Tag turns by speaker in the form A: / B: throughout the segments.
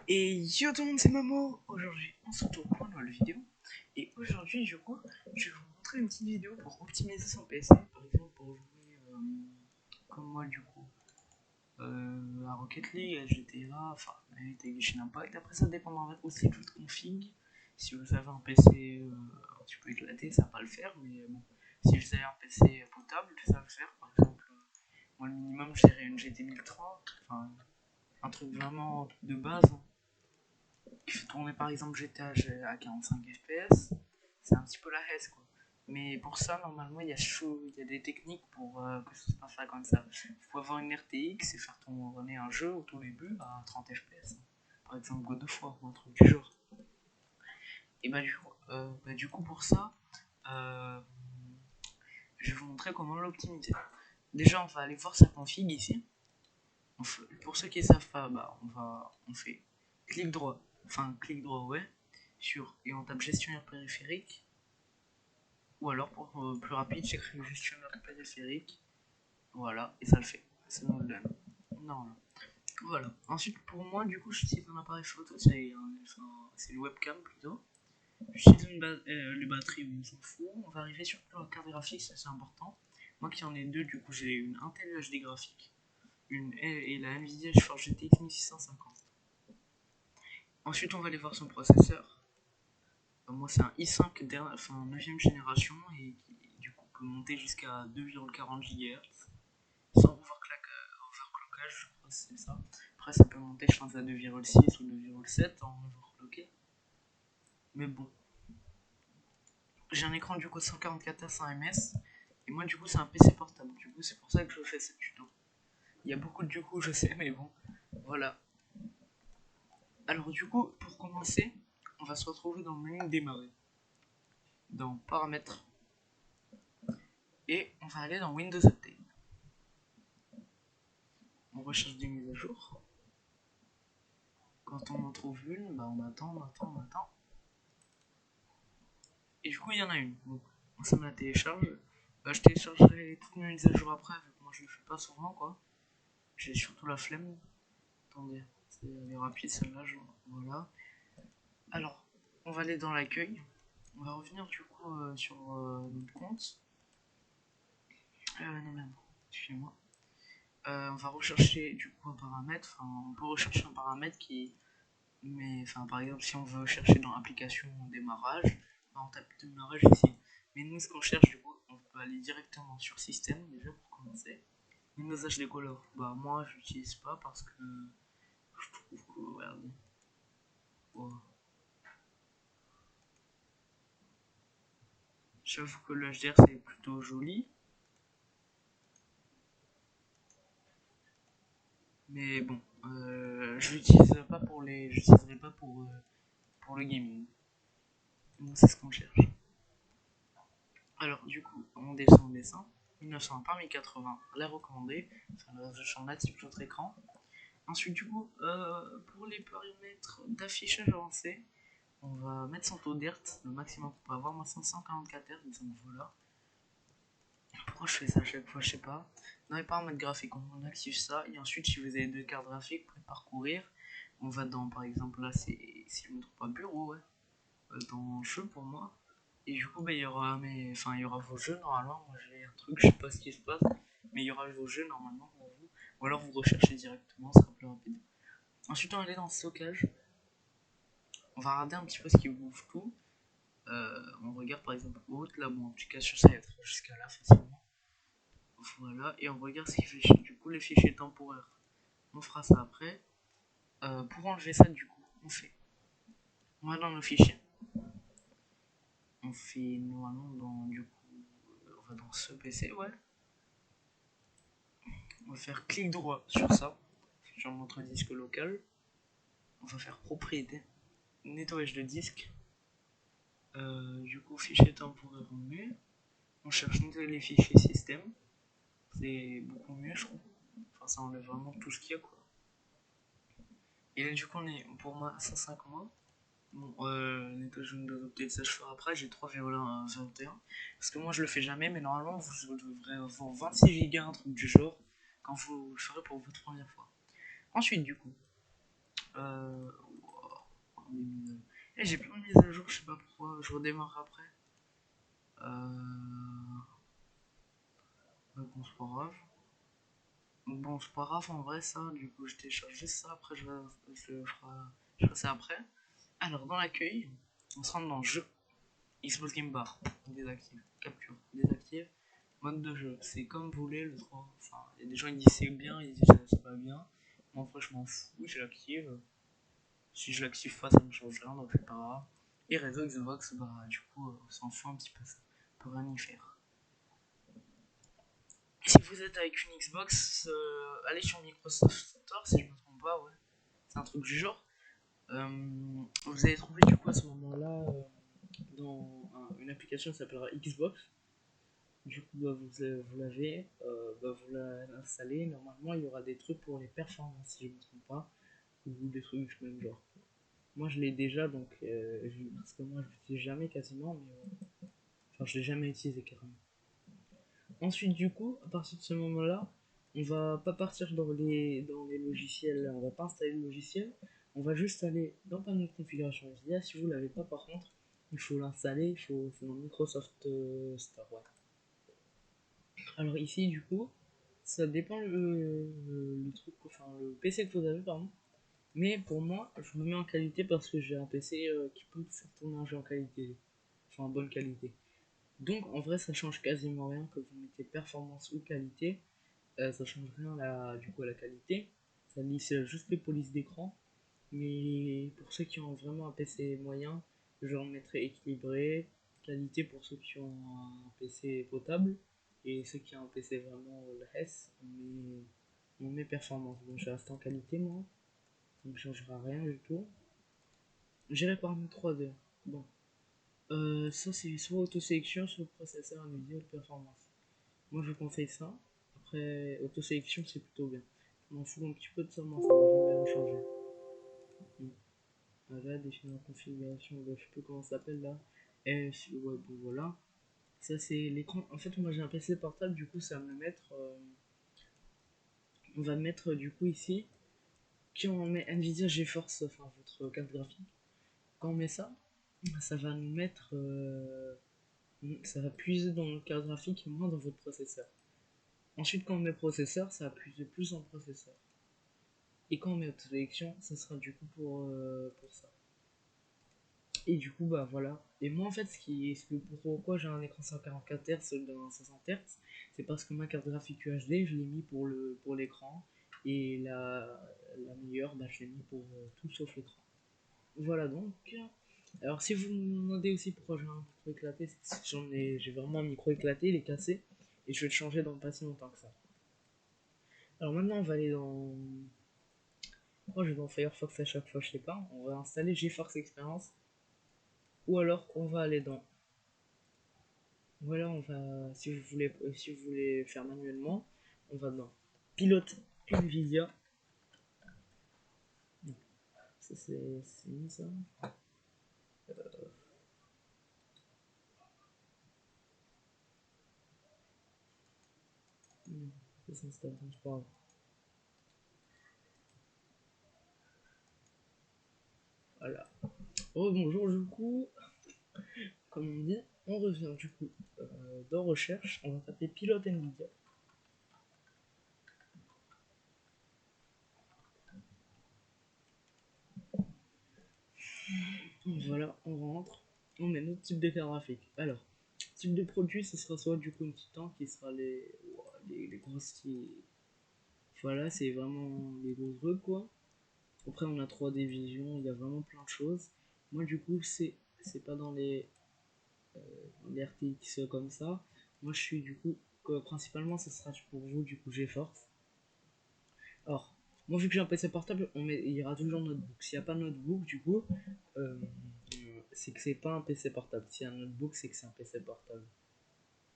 A: Et yo tout le monde, c'est Momo. Aujourd'hui, on se retrouve pour une nouvelle vidéo. Et aujourd'hui, du coup, je vais vous montrer une petite vidéo pour optimiser son PC. Par exemple, pour jouer comme moi, du coup, à Rocket League, à GTA, enfin, avec Genshin Impact. Après, ça dépendra aussi de votre config. Si vous avez un PC un petit peu éclaté, ça va pas le faire. Mais bon, si vous avez un PC potable, ça va le faire. Par exemple, moi, le minimum, je dirais une GT 1030. Enfin, un truc vraiment de base, hein, qui fait tourner par exemple GTA à 45 FPS, c'est un petit peu la hesse quoi. Mais pour ça, normalement, il y a des techniques pour que ça se passe pas comme ça. Vous pouvez avoir une RTX et faire tourner un jeu au tout début à 30 FPS. Par exemple, God of War ou un truc du genre. Et du coup pour ça, euh, je vais vous montrer comment l'optimiser. Déjà, on va aller voir sa config ici. Pour ceux qui ne savent pas, on fait clic droit, ouais, et on tape gestionnaire périphérique, ou alors pour plus rapide, j'écris gestionnaire périphérique, voilà, et ça le fait, ça nous le donne. Non, voilà. Ensuite, pour moi, du coup, j'utilise un appareil photo, c'est une webcam plutôt. J'utilise les batteries, on s'en fout. On va arriver sur la carte graphique, ça c'est important. Moi qui en ai deux, du coup, j'ai une Intel HD graphique et la Nvidia GeForce GTX 1650. Ensuite, on va aller voir son processeur. Moi, c'est un i5 9ème génération et qui, du coup, peut monter jusqu'à 2,40 GHz sans overclockage, je crois que c'est ça. Après, ça peut monter, je pense, à 2,6 ou 2,7 en overclocké. Mais bon, j'ai un écran du coup de 144 Hz 100 ms et moi, du coup, c'est un PC portable. Du coup, c'est pour ça que je fais cette tuto. Il y a beaucoup de du coup, je sais, mais bon, voilà. Alors, du coup, pour commencer, on va se retrouver dans le menu démarrer, dans paramètres, et on va aller dans Windows Update. On recherche des mises à jour. Quand on en trouve une, on attend. Et du coup, il y en a une. Bon, ça me la télécharge. Je téléchargerai toutes mes mises à jour après, vu que moi je le fais pas souvent, quoi. J'ai surtout la flemme. Attendez, c'est rapide celle-là. Voilà. Alors, on va aller dans l'accueil. On va revenir du coup sur notre compte. Non, merde, excusez-moi. On va rechercher du coup un paramètre. Enfin, on peut rechercher un paramètre qui. Mais enfin, par exemple, si on veut chercher dans application démarrage, on tape démarrage ici. Mais nous, ce qu'on cherche, du coup, on peut aller directement sur système déjà pour commencer. Windows HD Color, moi, je l'utilise pas parce que je trouve que, regardez, oh, j'avoue que le HDR c'est plutôt joli, mais bon, je l'utiliserai pas pour le gaming. Donc c'est ce qu'on cherche. Alors, du coup, on descend. 1900 par 1080, la recommandée, enfin la résolution native de votre écran. Ensuite, du coup, pour les paramètres d'affichage avancé, on va mettre son taux d'hertz, le maximum qu'on peut avoir. Moi, 544 Hz, donc voilà. Pourquoi je fais ça à chaque fois, je sais pas. Dans les paramètres graphiques, on active ça. Et ensuite, si vous avez deux cartes graphiques, vous pouvez parcourir. On va dans, par exemple, là, c'est, si je ne me trompe pas, bureau, ouais. Dans jeu pour moi. Et du coup, il y aura il y aura vos jeux normalement. Moi, j'ai un truc, je sais pas ce qui se passe, mais il y aura vos jeux normalement pour vous. Ou alors vous recherchez directement, ce sera plus rapide. Ensuite, on va aller dans le stockage. On va regarder un petit peu ce qui bouffe tout. On regarde par exemple haute, là, bon, en tout cas, sur ça, il y a jusqu'à là facilement. Voilà, et on regarde ce qui fait du coup les fichiers temporaires. On fera ça après. Pour enlever ça, du coup, on va dans nos fichiers. On fait normalement on va dans ce PC, ouais. On va faire clic droit sur ça, sur notre disque local. On va faire propriété, nettoyage de disque. Du coup, fichier temporaire remué. On cherche nettoyer les fichiers système. C'est beaucoup mieux, je trouve. Enfin, ça enlève vraiment tout ce qu'il y a, quoi. Et là, du coup, on est pour moi à 105 mois. Bon, nettoyage Windows Update, ça je ferai après. J'ai 3,21. Parce que moi, je le fais jamais, mais normalement, vous devrez avoir 26 Go, un truc du genre, quand vous le ferez pour votre première fois. Ensuite, du coup, des mises à jour. Eh, j'ai plein de mises à jour, je sais pas pourquoi, je redémarre après. Bon, c'est pas grave. Bon, c'est pas grave en vrai, ça. Du coup, je télécharge juste ça. Après, je ferai ça après. Alors, dans l'accueil, on se rend dans jeu. Xbox Game Bar. Désactive. Capture. Désactive. Mode de jeu. C'est comme vous voulez le 3. Enfin, il y a des gens qui disent c'est bien, ils disent c'est pas bien. Moi, en vrai, je m'en fous. Je l'active. Si je l'active pas, ça ne change rien, donc c'est pas grave. Et réseau Xbox, bah, du coup, on s'en fout un petit peu ça. On peut rien y faire. Si vous êtes avec une Xbox, allez sur Microsoft Store, si je me trompe pas, ouais. C'est un truc du genre. Vous allez trouver du coup à ce moment-là dans une application qui s'appellera Xbox. Du coup, bah, vous l'avez, bah, vous l'installez. Normalement, il y aura des trucs pour les performances, si je me trompe pas, ou des trucs du même genre. Moi, je l'ai déjà, donc parce que moi, je l'utilise jamais quasiment, mais enfin, je l'ai jamais utilisé carrément. Ensuite, du coup, à partir de ce moment-là, on va pas partir dans les logiciels, on va pas installer le logiciel, on va juste aller dans panneau de configuration SDA. Si vous l'avez pas, par contre, il faut l'installer, c'est dans Microsoft Store. Ouais. Alors ici, du coup, ça dépend le truc, enfin le PC que vous avez, pardon. Mais pour moi, je me mets en qualité parce que j'ai un PC qui peut faire tourner un jeu en qualité, enfin en bonne qualité. Donc en vrai, ça change quasiment rien que vous mettez performance ou qualité. Ça change rien du coup à la qualité. Ça lisse juste les polices d'écran. Mais pour ceux qui ont vraiment un PC moyen, je en mettrai équilibré. Qualité pour ceux qui ont un PC potable. Et ceux qui ont un PC vraiment le S, on met performance. Donc je reste en qualité moi. Ça ne changera rien du tout. J'irai par 3-2. Bon. Ça c'est soit auto-sélection, soit processeur NVIDIA de performance. Moi je conseille ça. Après, auto-sélection c'est plutôt bien. Je m'en fous un petit peu de ça, moi ça m'a jamais rien changé. Voilà, définir la configuration, je sais plus comment ça s'appelle là. Et ouais, bon voilà. Ça c'est l'écran. En fait, moi j'ai un PC portable, du coup ça va me mettre. On va mettre du coup ici. Quand on met Nvidia GeForce, enfin votre carte graphique, quand on met ça, ça va nous mettre. Ça va puiser dans notre carte graphique et moins dans votre processeur. Ensuite, quand on met processeur, ça va puiser plus dans le processeur. Et quand on met auto-sélection, ça sera du coup pour ça. Et du coup, bah voilà. Et moi, en fait, pourquoi j'ai un écran 144 Hz dans 60 Hz, c'est parce que ma carte graphique UHD, je l'ai mis pour l'écran. Et la meilleure, bah, je l'ai mis pour tout sauf l'écran. Voilà donc. Alors, si vous me demandez aussi pourquoi j'ai un micro éclaté, c'est que j'ai vraiment un micro éclaté, il est cassé. Et je vais le changer dans pas si longtemps que ça. Alors maintenant, on va aller dans. Moi, je vais dans Firefox à chaque fois, je sais pas. On va installer GeForce Experience. Ou alors, on va aller dans. Voilà, si vous voulez faire manuellement, on va dans Pilote NVIDIA. Ça, c'est mis ça. Ça s'installe, donc c'est pas grave. Voilà. Oh, bonjour, du coup, comme on dit, on revient du coup dans recherche. On va taper Pilote NVIDIA. Voilà, on rentre. On met notre type de carte graphique. Alors, type de produit, ce sera soit du coup une Titan qui sera les grosses. Voilà, c'est vraiment les gros trucs quoi. Après, on a 3D Vision, il y a vraiment plein de choses. Moi, du coup, c'est pas dans les RTX comme ça. Moi, je suis du coup, principalement, ça sera pour vous, du coup, GeForce. Or, moi, vu que j'ai un PC portable, il y aura toujours notebook. S'il n'y a pas de notebook, du coup, euh, c'est que c'est pas un PC portable. S'il y a un notebook, c'est que c'est un PC portable.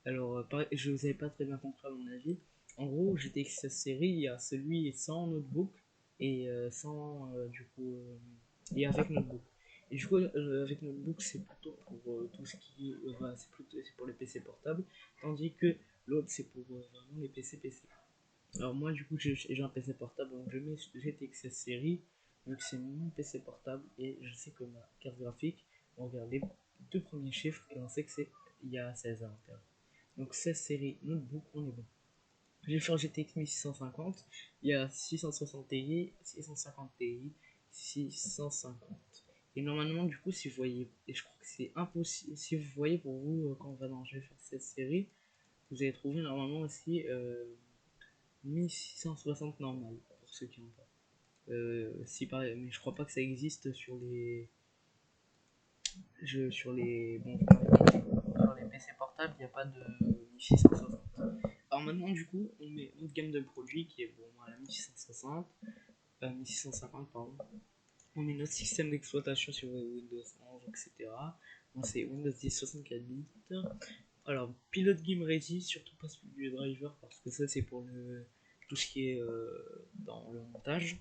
A: Alors, pareil, je vous avais pas très bien compris à mon avis. En gros, GTX série, il y a celui sans notebook et sans du coup et avec notebook. Et du coup, avec notebook, c'est plutôt pour tout ce qui c'est pour les PC portables, tandis que l'autre c'est pour vraiment les PC. Alors moi, du coup, j'ai un PC portable, donc je mets GTX série vu que c'est mon PC portable et je sais que ma carte graphique, on regarde les deux premiers chiffres et on sait que c'est il y a 16 à l'intérieur. Donc 16 série notebook, on est bon. J'ai fait un GTX 1650, il y a 660 Ti, 650 Ti, 650. Et normalement, du coup, si vous voyez, et je crois que c'est impossible, si vous voyez pour vous, quand on va dans GeForce cette série, vous allez trouver normalement aussi 1660 normal, pour ceux qui n'ont pas. Si pareil, mais je crois pas que ça existe sur les. Sur les. Bon, sur les PC portables, il n'y a pas de 1660. Alors maintenant, du coup, on met notre gamme de produits qui est bon à la 1660, 1650, pardon. On met notre système d'exploitation sur Windows 11, etc. Bon, c'est Windows 10 64 bits. Alors, Pilot Game Ready, surtout pas celui du driver parce que ça c'est pour tout ce qui est dans le montage.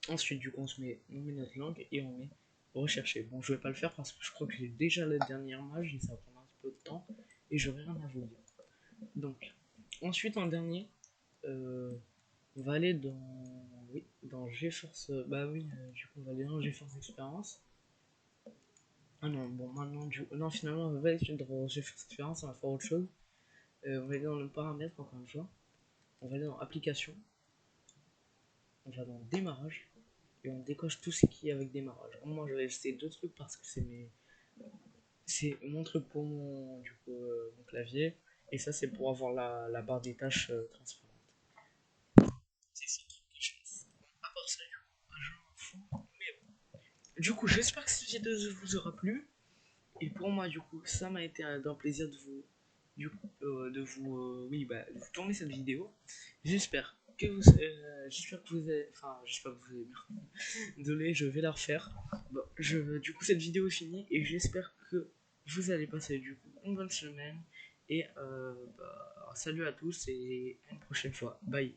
A: Ensuite, du coup, on met notre langue et on met rechercher. Bon, je vais pas le faire parce que je crois que j'ai déjà la dernière image et ça va prendre un petit peu de temps et j'aurai rien à vous dire. Donc, ensuite, en dernier, on va aller dans GeForce. Bah oui, du coup, on va aller dans GeForce Experience. Ah non, bon, maintenant, non, finalement, on va aller dans GeForce Experience, on va faire autre chose. On va aller dans le paramètre, encore une fois. On va aller dans application. On va dans démarrage. Et on décoche tout ce qui est avec démarrage. Moi, je vais laisser deux trucs parce que c'est mon truc pour mon clavier. Et ça, c'est pour avoir la barre des tâches transparente. C'est ce truc que je fais. À part ça, je m'en fous. Mais bon. Du coup, j'espère que cette vidéo vous aura plu. Et pour moi, du coup, ça m'a été un plaisir oui, bah, de vous tourner cette vidéo. J'espère que vous avez, enfin, j'espère que vous avez bien. Désolé, je vais la refaire. Bon, du coup, cette vidéo est finie et j'espère que vous allez passer du coup une bonne semaine. Et salut à tous et à une prochaine fois. Bye.